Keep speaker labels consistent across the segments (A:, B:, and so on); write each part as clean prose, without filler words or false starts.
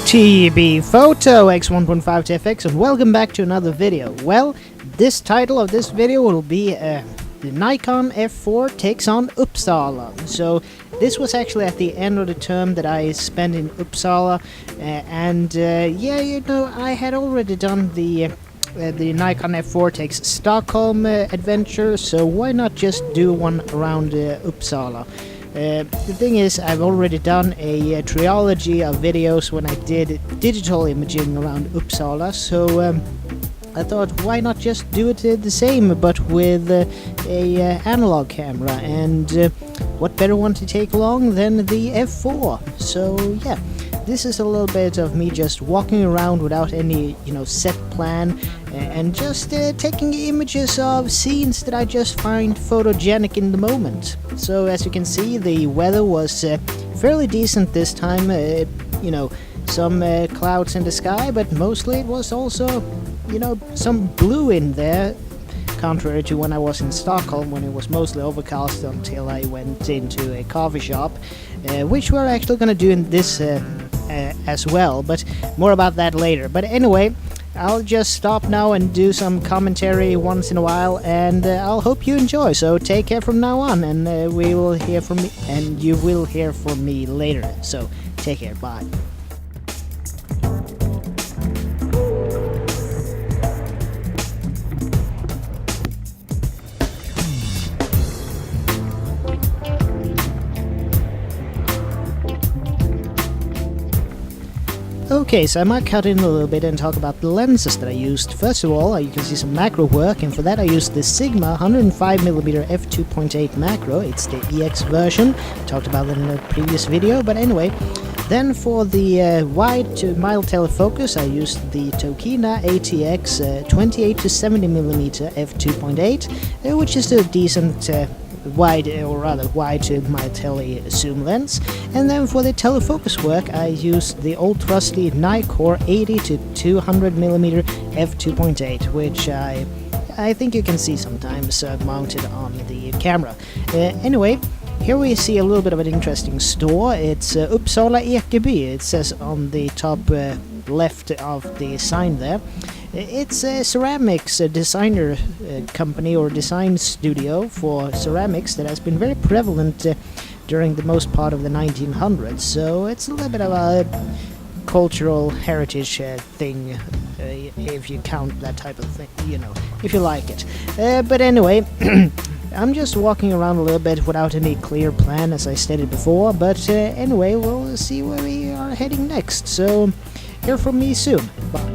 A: T.B.Photo X1.5 TFX, and welcome back to another video. Well, this title of this video will be the Nikon F4 takes on Uppsala. So this was actually at the end of the term that I spent in Uppsala, yeah, you know, I had already done the Nikon F4 takes Stockholm adventure, so why not just do one around Uppsala? The thing is, I've already done a trilogy of videos when I did digital imaging around Uppsala, so I thought, why not just do it the same, but with a analog camera, and what better one to take along than the F4? So yeah, this is a little bit of me just walking around without any, set plan, and just taking images of scenes that I just find photogenic in the moment. So as you can see, the weather was fairly decent this time, some clouds in the sky, but mostly it was also, some blue in there, contrary to when I was in Stockholm, when it was mostly overcast until I went into a coffee shop, which we're actually going to do in this as well, but more about that later. But anyway, I'll just stop now and do some commentary once in a while, and I'll hope you enjoy. So take care from now on, and we will hear from me, and you will hear from me later. So take care, bye. Okay, so I might cut in a little bit and talk about the lenses that I used. First of all, you can see some macro work, and for that I used the Sigma 105mm f2.8 macro. It's the EX version. I talked about it in a previous video, but anyway. Then for the wide to mild telefocus, I used the Tokina ATX 28 to 70mm f2.8, which is a decent wide to mild tele zoom lens. And then for the telefocus work, I used the old trusty Nikon 80 to 200mm f2.8, which I think you can see sometimes mounted on the camera. Anyway, here we see a little bit of an interesting store. It's Uppsala Ekeby. It says on the top left of the sign there. It's a ceramics designer company or design studio for ceramics that has been very prevalent during the most part of the 1900s. So it's a little bit of a cultural heritage thing, if you count that type of thing, if you like it. But anyway, I'm just walking around a little bit without any clear plan, as I stated before. But anyway, we'll see where we are heading next. So hear from me soon. Bye.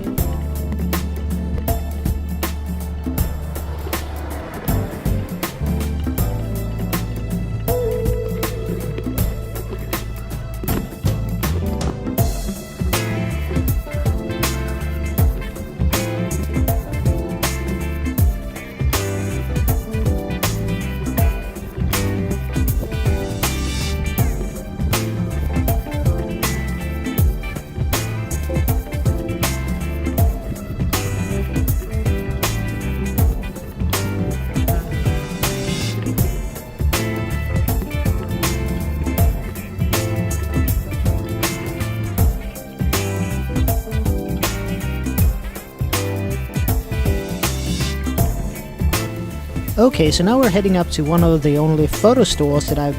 A: Okay, so now we're heading up to one of the only photo stores that I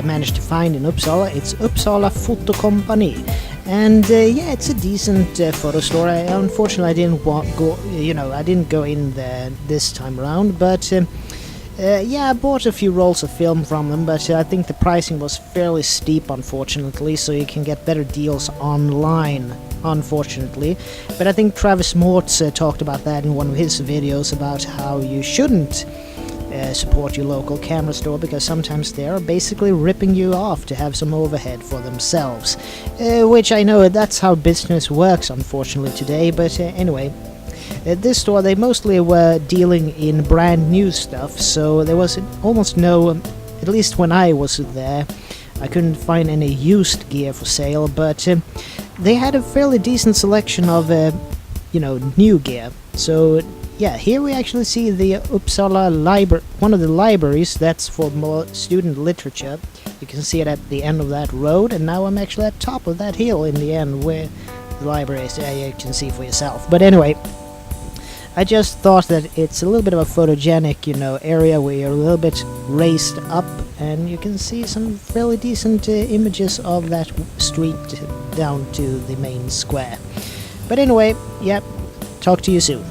A: managed to find in Uppsala. It's T.B.Photo company, and yeah, it's a decent photo store. Unfortunately, I didn't go in there this time around, but yeah, I bought a few rolls of film from them, but I think the pricing was fairly steep, unfortunately, so you can get better deals online, unfortunately. But I think Travis Mortz talked about that in one of his videos, about how you shouldn't support your local camera store, because sometimes they are basically ripping you off to have some overhead for themselves, which I know that's how business works, unfortunately, today. But anyway, at this store they mostly were dealing in brand new stuff, so there was almost no, at least when I was there, I couldn't find any used gear for sale, but they had a fairly decent selection of new gear. So yeah, here we actually see the Uppsala library, one of the libraries that's for more student literature. You can see it at the end of that road, and now I'm actually at top of that hill in the end where the library is. Yeah, you can see for yourself. But anyway, I just thought that it's a little bit of a photogenic, area where you're a little bit raised up, and you can see some fairly decent images of that street down to the main square. But anyway, yep, talk to you soon.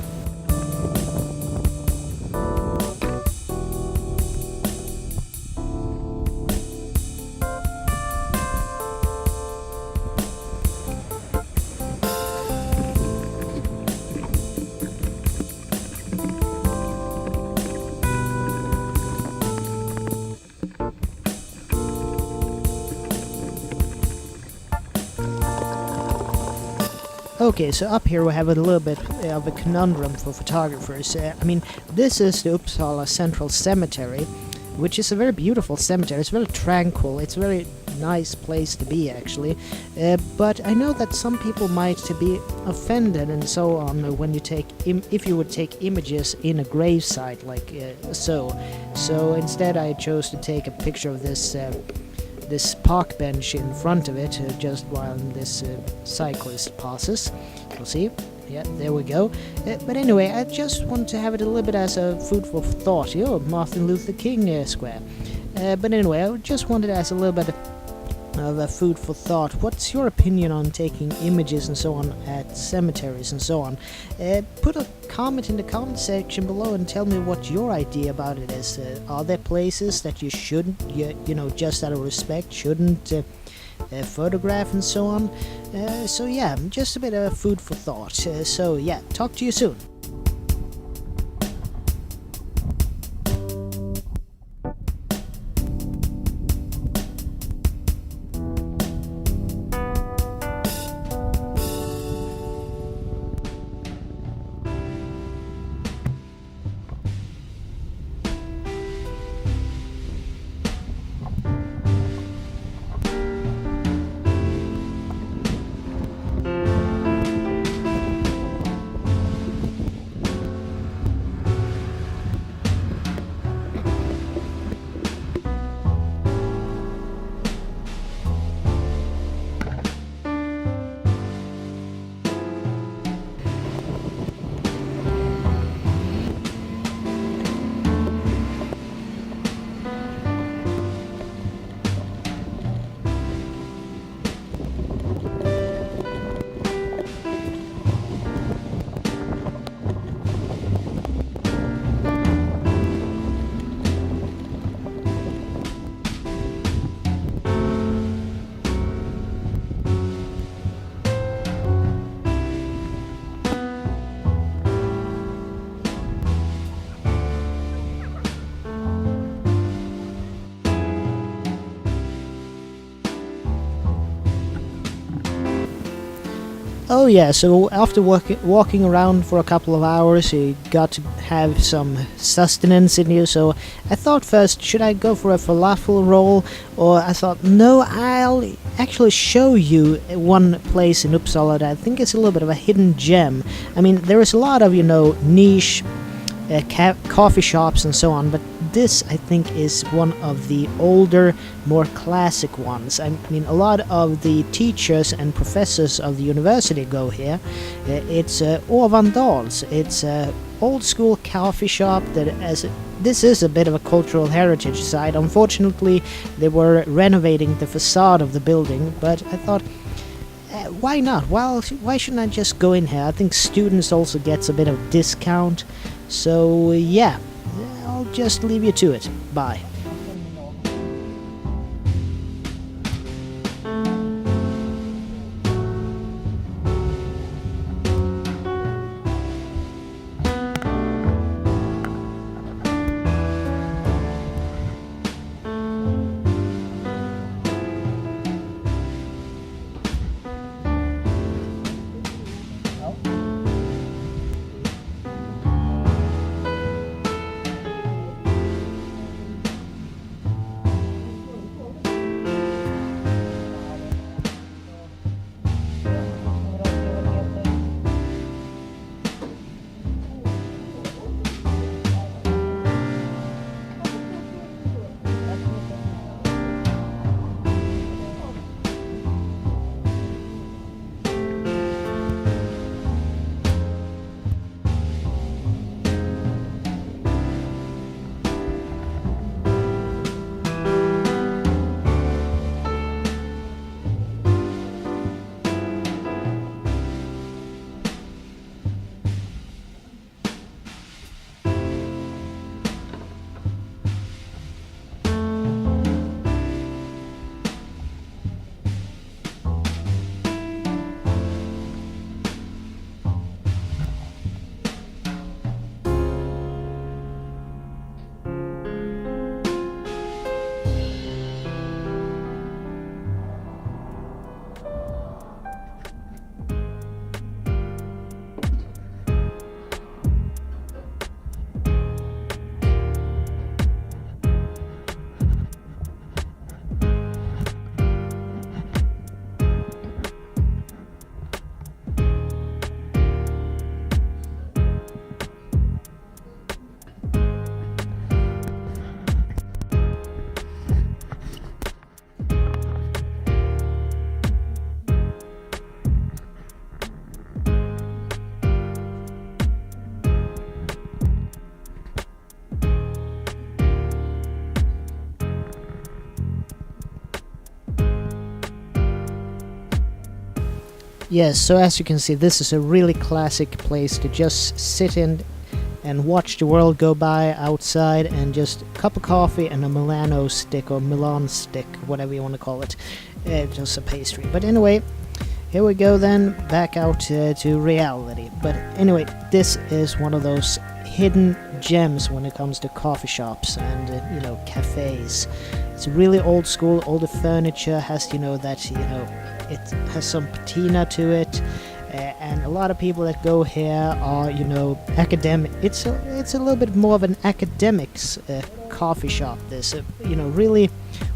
A: Okay, so up here we have a little bit of a conundrum for photographers. This is the Uppsala Central Cemetery, which is a very beautiful cemetery. It's very tranquil. It's a very nice place to be, actually. But I know that some people might be offended and so on when you if you would take images in a gravesite like so. So instead, I chose to take a picture of this park bench in front of it just while this cyclist passes. You'll see. Yeah, there we go. But anyway, I just want to have it a little bit as a food for thought. Martin Luther King Square. But anyway, I just wanted as a little bit of a food for thought. What's your opinion on taking images and so on at cemeteries and so on? Put a comment in the comment section below and tell me what your idea about it is. Are there places that you shouldn't, just out of respect, shouldn't photograph and so on? So yeah, just a bit of food for thought. So yeah, talk to you soon. Oh yeah, so after walking around for a couple of hours, you got to have some sustenance in you, so I thought first, should I go for a falafel roll? Or I thought, no, I'll actually show you one place in Uppsala that I think is a little bit of a hidden gem. There is a lot of, niche coffee shops and so on, but this I think is one of the older, more classic ones. A lot of the teachers and professors of the university go here. It's Ovandals. It's a old school coffee shop this is a bit of a cultural heritage site. Unfortunately, they were renovating the facade of the building, but I thought, why not? Well, why shouldn't I just go in here? I think students also gets a bit of discount. So yeah, I'll just leave you to it. Bye. Yes, so as you can see, this is a really classic place to just sit in and watch the world go by outside, and just a cup of coffee and a Milano stick, or Milan stick, whatever you want to call it. Just a pastry. But anyway, here we go then, back out to reality. But anyway, this is one of those hidden gems when it comes to coffee shops and, cafes. It's really old school, all the furniture has, it has some patina to it. And a lot of people that go here are, academic. It's a little bit more of an academics coffee shop. This, really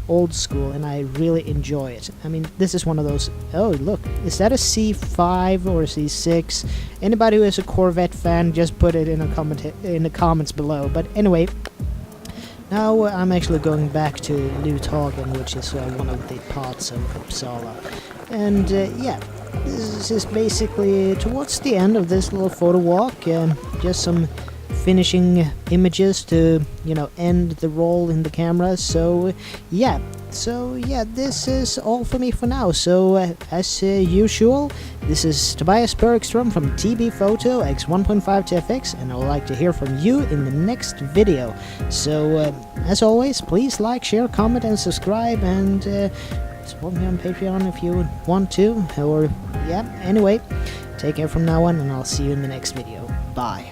A: old school, and I really enjoy it. I mean, this is one of those. Oh, look, is that a C5 or a C6? Anybody who is a Corvette fan, just put it in the comments below. But anyway, now I'm actually going back to Luthagen, which is one of the parts of Uppsala, and this is basically towards the end of this little photo walk. Just some finishing images to, end the roll in the camera. So yeah, this is all for me for now. So as usual, this is Tobias Bergström from T.B.Photo X1.5 TFX, and I would like to hear from you in the next video. So as always, please like, share, comment, and subscribe, and support me on Patreon if you want to. Or anyway, take care from now on, and I'll see you in the next video. Bye.